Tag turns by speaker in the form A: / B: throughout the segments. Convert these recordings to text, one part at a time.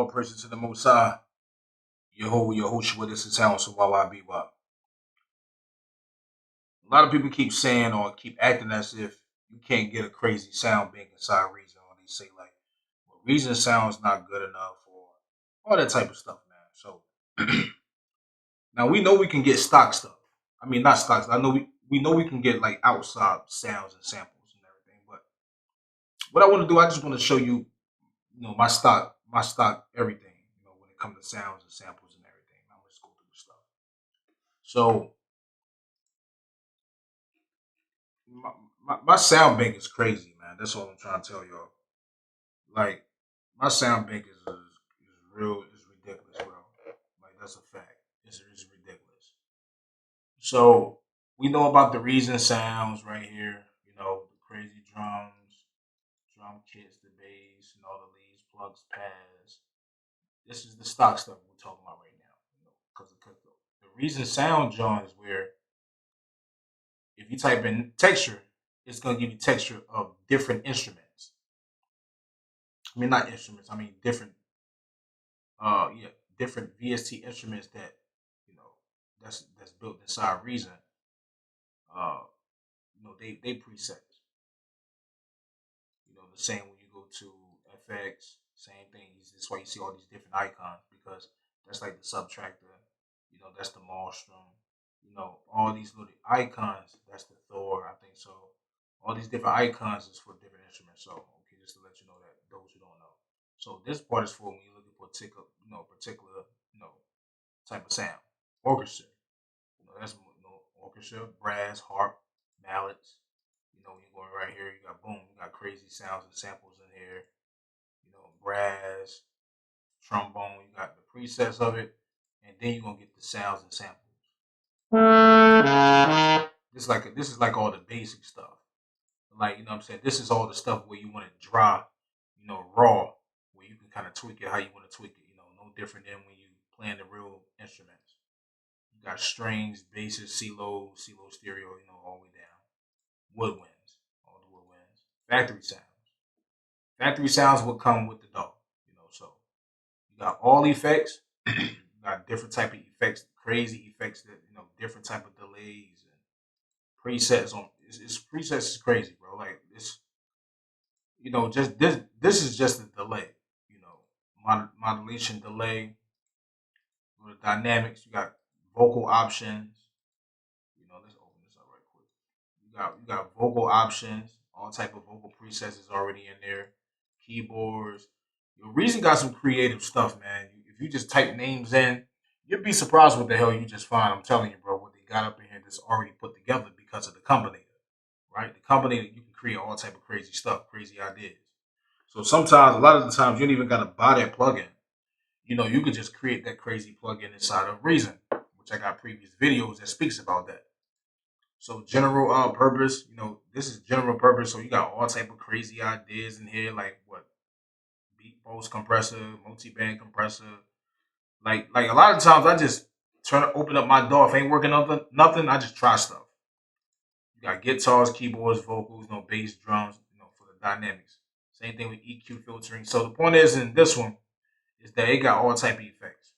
A: All praises to the Most High. Yehoshua, this is how so why be why. A lot of people keep saying or keep acting as if you can't get a crazy sound bank inside Reason, or they say like, well, Reason sounds not good enough, or all that type of stuff, man. So now we know we can get stock stuff. I mean, not stocks. I know we know we can get like outside sounds and samples and everything. But what I want to do, I just want to show you, my stock everything. When it comes to sounds and samples and everything. I'm just go through the stuff. So my sound bank is crazy, man. That's all I'm trying to tell y'all. Like my sound bank is ridiculous, bro. Like that's a fact. It's ridiculous. So we know about the reason sounds right here. The crazy drums, drum kits, the bass, and all the leads, plugs, pads. This is the stock stuff we're talking about right now. Because the reason sound John is where if you type in texture, it's gonna give you texture of different instruments. I mean, not instruments. I mean different VST instruments that you know that's built inside Reason. Uh, they presets. The same when you go to FX, same thing. That's why you see all these different icons because that's like the subtractor. That's the Maelstrom. All these little icons. That's the Thor, I think so. All these different icons is for different instruments. So, okay, just to let you know that those who don't know. So this part is for when you're looking for particular, type of sound. Orchestra. That's orchestra, brass, harp, mallets. You're going right here. You got boom. You got crazy sounds and samples in here. Brass, trombone. You got the presets of it, and then you're gonna get the sounds and samples. This is like all the basic stuff. Like what I'm saying, this is all the stuff where you want it dry, raw, where you can kind of tweak it how you want to tweak it. No different than when you playing the real instruments. You got strings, basses, CeeLo stereo, all the way down. Woodwinds, all the woodwinds. Factory sounds. Factory sounds will come with the DAW. So you got all effects. You got different type of effects, crazy effects that different type of delays and presets on. It's presets is crazy, bro. Like just this is just a delay. Modulation delay, with the dynamics. You got vocal options. Let's open this up right quick. You got vocal options. All type of vocal presets is already in there. Keyboards. Reason got some creative stuff, man. If you just type names in, you'd be surprised what the hell you just find. I'm telling you, bro, what they got up in here that's already put together because of the company, right? The company that you can create all type of crazy stuff, crazy ideas. So sometimes, a lot of the times, you don't even gotta buy that plugin. You could just create that crazy plugin inside of Reason, which I got previous videos that speaks about that. So general purpose, this is general purpose. So you got all type of crazy ideas in here, like what beat post compressor, multi-band compressor. Like a lot of times I just open up my DAW. If ain't working nothing, I just try stuff. You got guitars, keyboards, vocals, bass, drums, for the dynamics. Same thing with EQ filtering. So the point is in this one is that it got all type of effects.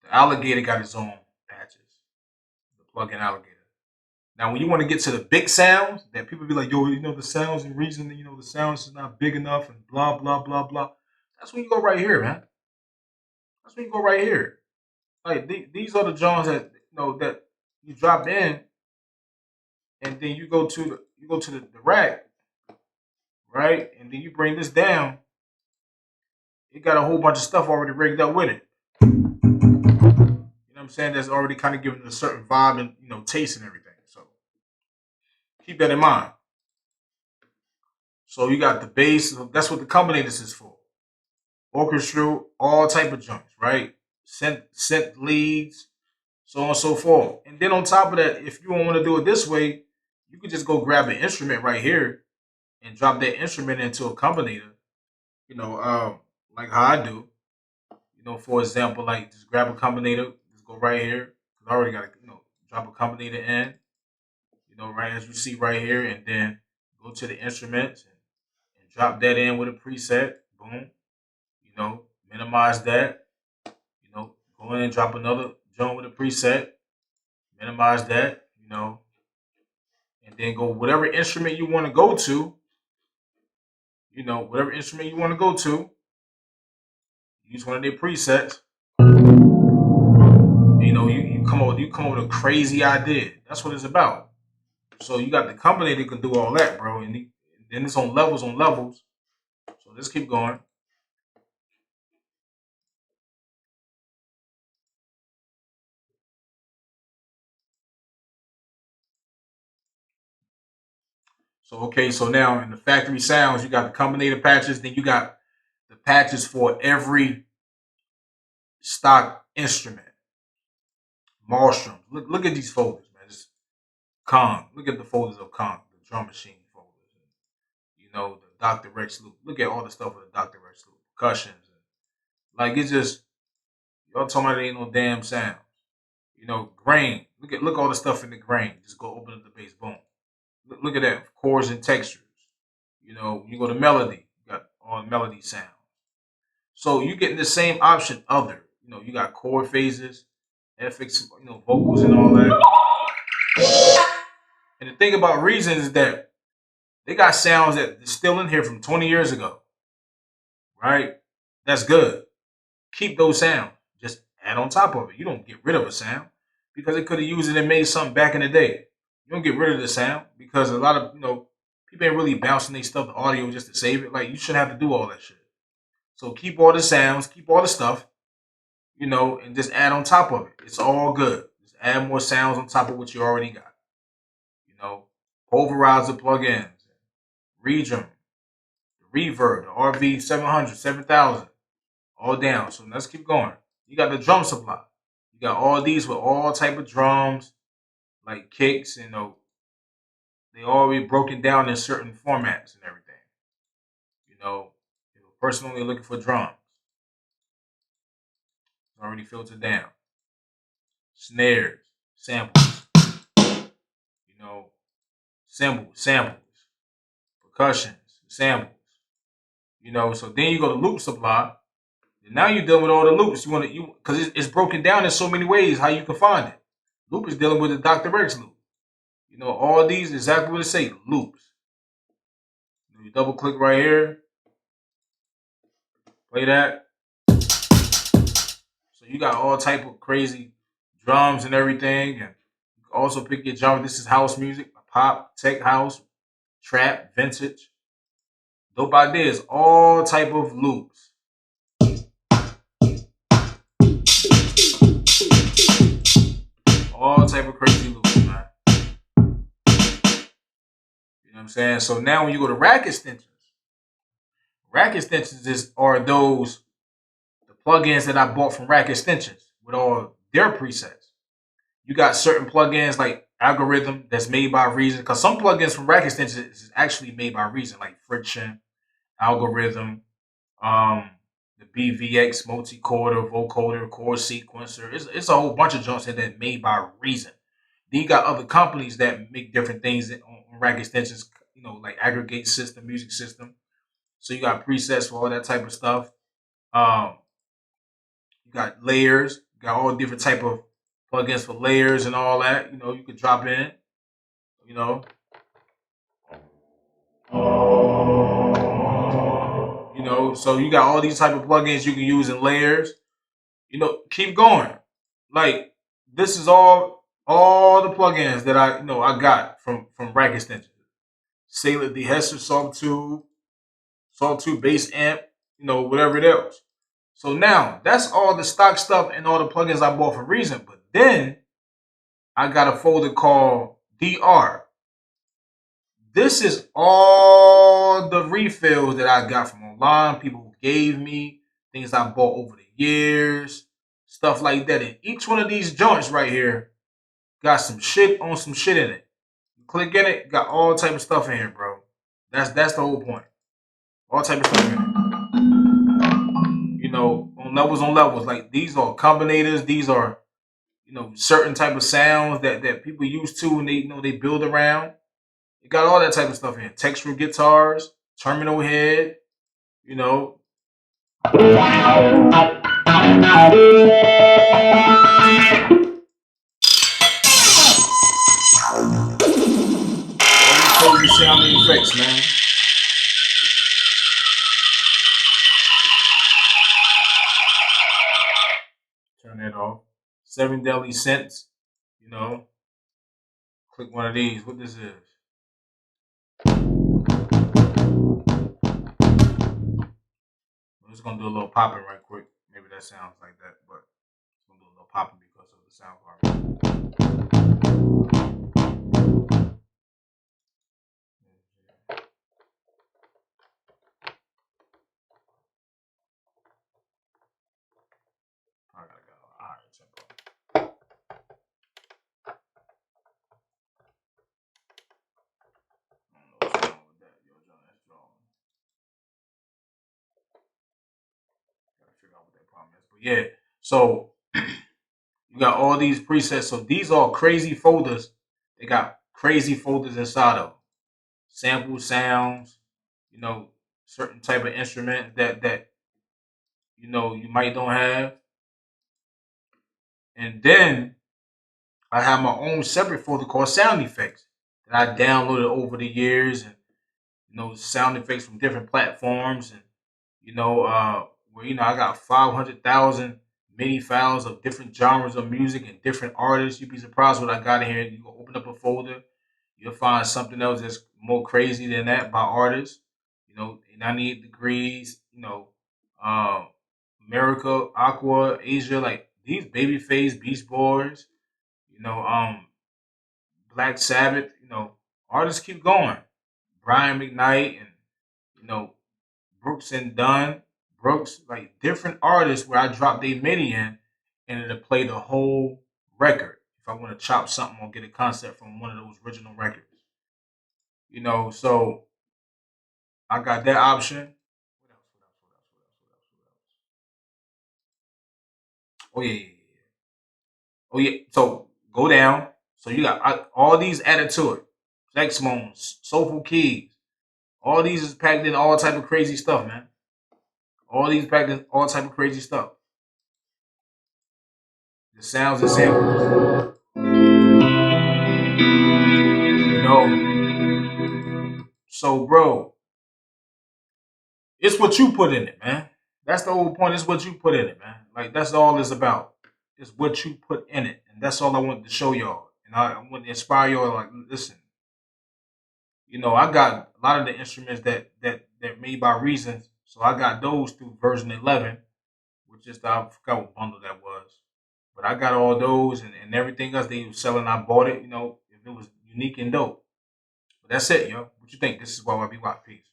A: The alligator got its own patches. The plug-in alligator. Now, when you want to get to the big sounds, that people be like, yo, the sounds and Reason, the sounds is not big enough and blah, blah, blah, blah. That's when you go right here, man. That's when you go right here. Like, these are the Johns that, that you drop in and then you go to the rack, right? And then you bring this down. It got a whole bunch of stuff already rigged up with it. What I'm saying? That's already kind of giving it a certain vibe and taste and everything. So keep that in mind. So you got the bass. That's what the combinators is for. Orchestral, all type of joints, right? Synth leads, so on and so forth. And then on top of that, if you don't want to do it this way, you could just go grab an instrument right here and drop that instrument into a combinator. Like how I do. For example, like just grab a combinator, just go right here. I already got to, drop a combinator in, right as you see right here, and then go to the instruments and drop that in with a preset. Boom. You know, minimize that. You know, go in and drop another joint with a preset. Minimize that. You know, and then go whatever instrument you want to go to. You know, whatever instrument you want to go to. Use one of their presets. You know, you come up with a crazy idea. That's what it's about. So you got the company that can do all that, bro, and then it's on levels on levels. So let's keep going. So okay, so now in the factory sounds, you got the combinator patches, then you got the patches for every stock instrument. Marstroms. Look at these folders, man. Just Kong. Look at the folders of Kong, the drum machine folders. You know, the Dr. Rex loop. Look at all the stuff with the Dr. Rex loop. Percussions. Like it's just y'all talking about it ain't no damn sound. You know, grain. Look all the stuff in the grain. Just go open up the bass. Boom. Look at that. Chords and textures. You know, you go to melody. You got all melody sound. So you getting the same option other. You know, you got chord phases, FX, you know, vocals and all that. And the thing about Reason is that they got sounds that are still in here from 20 years ago. Right? That's good. Keep those sounds. Just add on top of it. You don't get rid of a sound because they could have used it and made something back in the day. You don't get rid of the sound because a lot of, you know, people ain't really bouncing their stuff to audio just to save it. Like you shouldn't have to do all that shit. So keep all the sounds, keep all the stuff, you know, and just add on top of it. It's all good. Just add more sounds on top of what you already got. You know, pulverizer plugins, redrum, the reverb, the RV 700, 7000, all down. So let's keep going. You got the drum supply. You got all these with all type of drums, like kicks, you know, they already broken down in certain formats and everything. You know, if a person only looking for drums, it's already filtered down. Snares, samples, you know, samples, percussions, samples. You know, so then you go to loop supply. And now you're dealing with all the loops. You want to because it's broken down in so many ways how you can find it. Loop is dealing with the Dr. Rex loop. You know, all these exactly what it say, loops. You double click right here, play that. So you got all type of crazy drums and everything. And you can also pick your genre. This is house music, pop, tech house, trap, vintage. Dope ideas, all type of loops. All type of crazy loops, man. You know what I'm saying? So now when you go to rack extensions are those the plugins that I bought from rack extensions with all their presets. You got certain plugins like Algorithm that's made by Reason, because some plugins from rack extensions is actually made by Reason, like Friction, Algorithm, the BVX multi-quarter, vocoder, chord sequencer. It's a whole bunch of jumps in that made by Reason. Then you got other companies that make different things on rack extensions, you know, like aggregate system, music system. So you got presets for all that type of stuff. Um, you got layers, you got all different type of plugins for layers and all that. You know, you could drop in. You know, so you got all these type of plugins you can use in layers. You know, keep going. Like this is all the plugins that I got from rack extensions. Sailor Dehester, Sawtooth bass amp, you know, whatever it else. So now that's all the stock stuff and all the plugins I bought for Reason. But then I got a folder called DR. This is all the refills that I got from online, people who gave me, things I bought over the years, stuff like that. And each one of these joints right here got some shit on some shit in it. You click in it, got all type of stuff in here, bro. That's the whole point. All type of stuff in it. You know, on levels. Like these are combinators. These are, you know, certain type of sounds that people use to and they build around. You got all that type of stuff in. Textural guitars, terminal head, you know, All these crazy sounding effects, man. Turn that off. 7 deadly scents. You know, click one of these. What this is? I'm just gonna do a little popping right quick. Maybe that sounds like that, but it's gonna do a little popping because of the sound card. I gotta go higher tempo. I don't know what's wrong with that. Yo, John, that's wrong. Gotta figure out what that problem is. But yeah, so you got all these presets. So these are crazy folders. They got crazy folders inside of them. Sample sounds, you know, certain type of instruments that you know you might don't have. And then I have my own separate folder called sound effects that I downloaded over the years, and you know sound effects from different platforms, and you know where you know I got 500,000 MIDI files of different genres of music and different artists. You'd be surprised what I got in here. You go open up a folder, you'll find something else that's more crazy than that by artists. You know, 98 Degrees. You know, uh, America, Aqua, Asia, like these Babyface, Beast Boys. You know, Black Sabbath. You know, artists keep going. Brian McKnight and you know Brooks and Dunn, Brooks, like different artists where I drop their MIDI in and it'll play the whole record if I want to chop something or get a concept from one of those original records. You know, so I got that option. What else? What else? What else? What else? What else? What else? Oh yeah, yeah, yeah, yeah. Oh yeah. So go down. So you got all these added to it. Sex moans, soulful keys. All these is packed in all type of crazy stuff, man. All these packed in all type of crazy stuff. The sounds and samples. You know. So, bro, it's what you put in it, man. That's the whole point. It's what you put in it, man. Like that's all it's about. It's what you put in it, and that's all I wanted to show y'all. And I want to inspire y'all. Like, listen, you know, I got a lot of the instruments that made by Reasons. So I got those through version 11, which is I forgot what bundle that was. But I got all those and everything else they was selling. I bought it. You know, if it was unique and dope. But that's it, yo. What you think? This is why I be Peace.